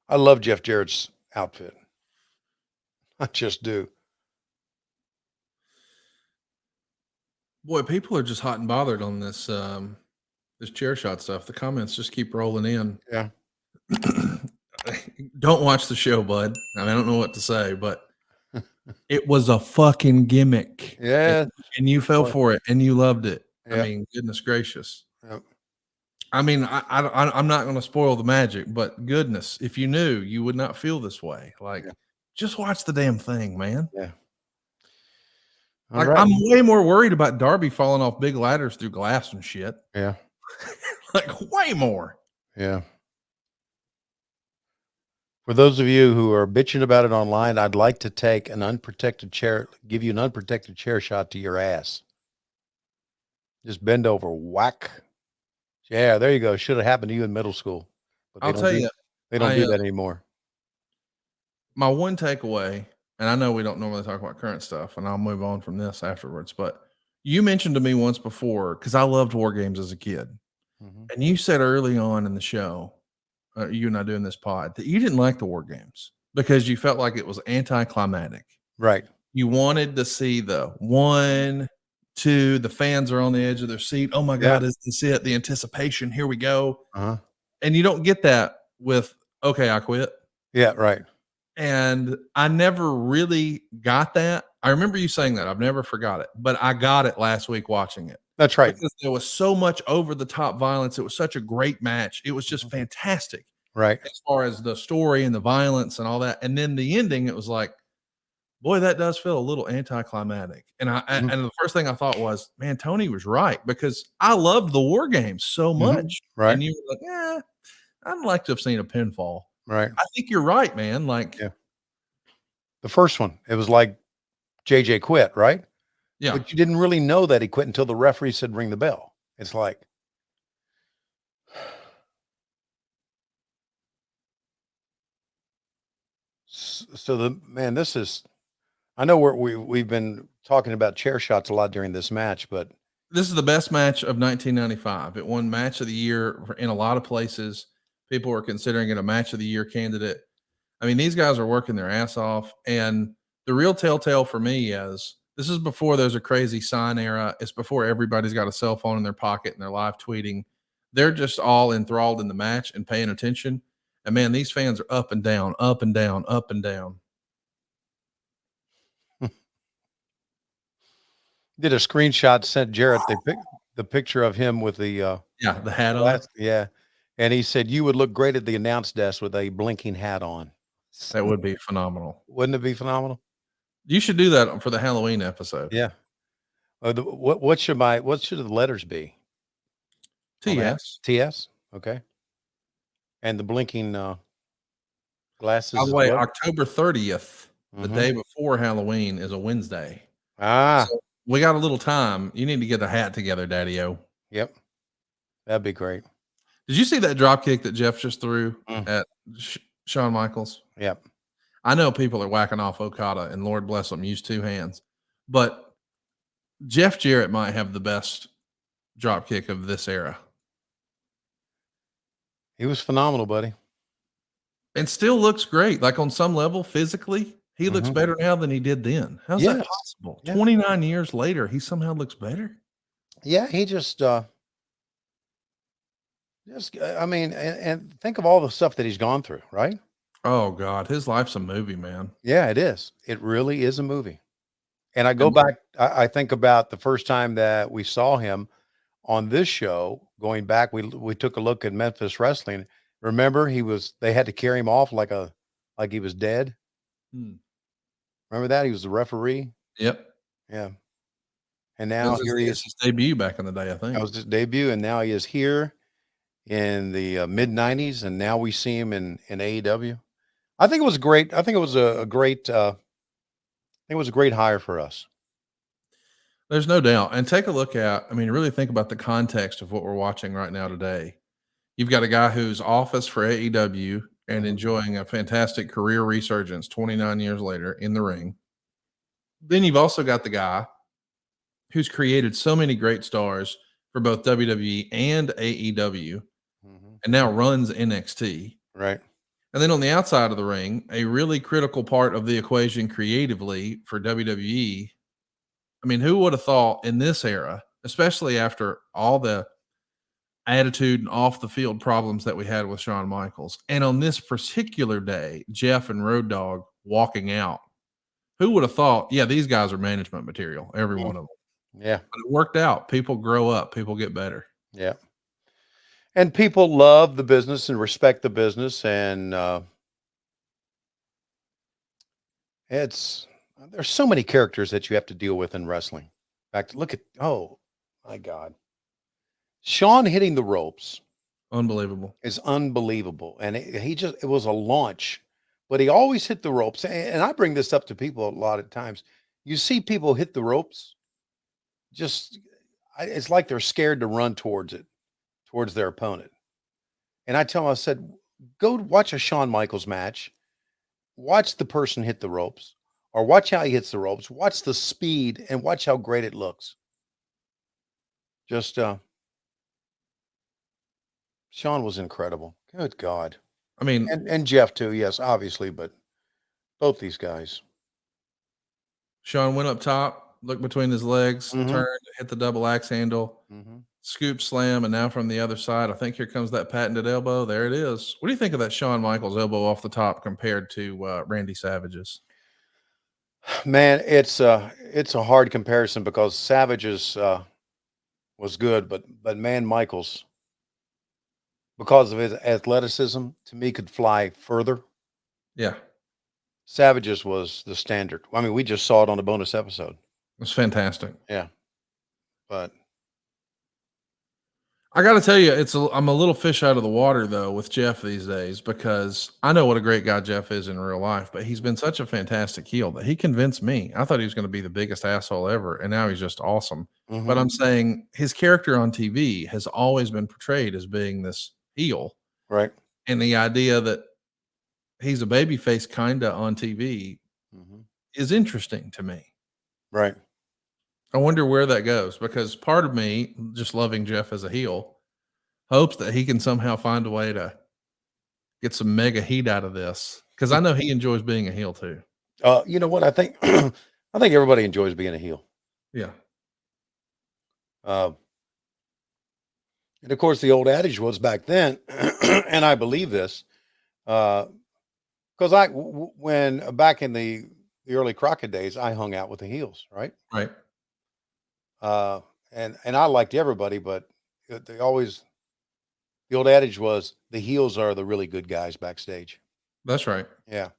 I love Jeff Jarrett's outfit. I just do. Boy, people are just hot and bothered on this this chair shot stuff. The comments just keep rolling in. Yeah. Don't watch the show, bud. I mean, I don't know what to say, but it was a fucking gimmick, and Yeah. and you fell for it, and you loved it. I Yeah. mean, goodness gracious. Yep. I mean, I'm not going to spoil the magic, but goodness, if you knew, you would not feel this way. Yeah. Like, just watch the damn thing, man. Yeah. All Like, right. I'm way more worried about Darby falling off big ladders through glass and shit. Yeah. Like, way more. Yeah. For those of you who are bitching about it online, I'd like to take an unprotected chair, give you an unprotected chair shot to your ass. Just bend over, whack. Yeah, there you go. Should have happened to you in middle school, but I'll tell you, they don't I do that anymore. my one takeaway, and I know we don't normally talk about current stuff, and I'll move on from this afterwards, but you mentioned to me once before, because I loved war games as a kid, Mhm. and you said early on in the show, you and I doing this pod, that you didn't like the war games because you felt like it was anticlimactic. Right. You wanted to see the 1, 2, the fans are on the edge of their seat. Oh my Yeah. God, is this it? The anticipation, here we go. Uh-huh. And you don't get that with, okay, I quit. Yeah, right. And I never really got that. I remember you saying that. I've never forgot it, but I got it last week watching it That's right. because there was so much over the top violence. It was such a great match. It was just Mhm. fantastic Right. as far as the story and the violence and all that. And then the ending, it was like, boy, that does feel a little anticlimactic. And Mhm. and the first thing I thought was, man, Tony was right because I loved the war games so Mhm. much. Right. And you were like, yeah, I'd like to have seen a pinfall. Right. I think you're right, man. Like, Yeah. The first one, it was like JJ quit, right? yeah. But you didn't really know that he quit until the referee said ring the bell. It's like so the man, this is I know we've been talking about chair shots a lot during this match, but This is the best match of 1995. It won match of the year in a lot of places. People were considering it a match of the year candidate. I mean, these guys are working their ass off. And the real telltale for me is this is before there's a crazy sign era. It's before everybody's got a cell phone in their pocket and they're live tweeting. They're just all enthralled in the match and paying attention. And man, these fans are up and down, up and down, up and down. did a screenshot, sent Jarrett the picture of him with the Yeah, the hat on. glass. Yeah. And he said you would look great at the announce desk with a blinking hat on. That would be phenomenal. Wouldn't it be phenomenal? You should do that for the Halloween episode. Yeah. What should the letters be on that? TS. TS? Okay. And the blinking By glasses the is way, what? October 30th, the Mhm. day before Halloween, is a Wednesday. Ah, So we got a little time. You need to get a hat together, Daddy-O. yep. That'd be great. Did you see that drop kick that Jeff just threw Mm, at Shawn Michaels? yep. I know people are whacking off Okada, and Lord bless them, use two hands. But Jeff Jarrett might have the best drop kick of this era He was phenomenal, buddy. and still looks great. Like on some level, physically, he looks Mhm. better now than he did then. How's that Yes. possible? Yeah. 29 years later, he somehow looks better. Yeah, he just I mean, and think of all the stuff that he's gone through, right? Oh, God. His life's a movie, man. Yeah, it is. It really is a movie. And I go And back, I think about the first time that we saw him on this show, going back, we took a look at Memphis Wrestling. Remember, they had to carry him off like he was dead. Hmm. Remember that? He was the referee. Yep. Yeah. And It now was here he is. his debut back in the day, I That think. was his debut, and now he is here in the mid '90s, and now we see him in AEW. I think it was great. I think it was a great. I think it was a great hire for us. There's no doubt. And take a look at, I mean, really think about the context of what we're watching right now today. You've got a guy who's office for AEW and Mhm. enjoying a fantastic career resurgence 29 years later in the ring. Then you've also got the guy who's created so many great stars for both WWE and AEW Mhm. and now runs NXT. Right. And then on the outside of the ring, a really critical part of the equation creatively for WWE. I mean, who would have thought in this era, especially after all the attitude and off the field problems that we had with Shawn Michaels, and on this particular day, Jeff and Road Dogg walking out, who would have thought, yeah, these guys are management material, every one of them. Yeah. But it worked out. People grow up, people get better. Yeah. And people love the business and respect the business. And it's, there's so many characters that you have to deal with in wrestling. In fact, look at, oh my God. Sean hitting the ropes Unbelievable. is unbelievable. And it was a launch, but he always hit the ropes. And I bring this up to people a lot of times. You see people hit the ropes, just, it's like they're scared to run towards it, towards their opponent. And I tell them, I said, go watch a Shawn Michaels match, watch the person hit the ropes, or watch how he hits the ropes, watch the speed, and watch how great it looks. Just, Sean was incredible. Good God. I mean, And Jeff too, yes, obviously, but both these guys. Sean went up top, looked between his legs, Mhm. turned, hit the double axe handle, Mhm. scoop slam, and now from the other side, I think here comes that patented elbow. There it is. What do you think of that Shawn Michaels elbow off the top compared to Randy Savage's? Man, it's a hard comparison because Savage's was good, but man, Michaels, because of his athleticism, to me could fly further. Yeah, Savage's was the standard. I mean, we just saw it on the bonus episode. it's fantastic. Yeah, but I got to tell you, I'm a little fish out of the water though with Jeff these days because I know what a great guy Jeff is in real life, but he's been such a fantastic heel that he convinced me. I thought he was going to be the biggest asshole ever, and now he's just awesome. But mhm, I'm saying his character on TV has always been portrayed as being this heel, right, and the idea that he's a babyface kinda on TV mhm, is interesting to me. right. I wonder where that goes because part of me, just loving Jeff as a heel, hopes that he can somehow find a way to get some mega heat out of this because I know he enjoys being a heel too. You know what? I think I think everybody enjoys being a heel. Yeah, Uh, and of course, the old adage was back then, and I believe this, because when back in the early Crockett days, I hung out with the heels, right? right. Uh, and I liked everybody, but they always the old adage was the heels are the really good guys backstage. That's right. Yeah.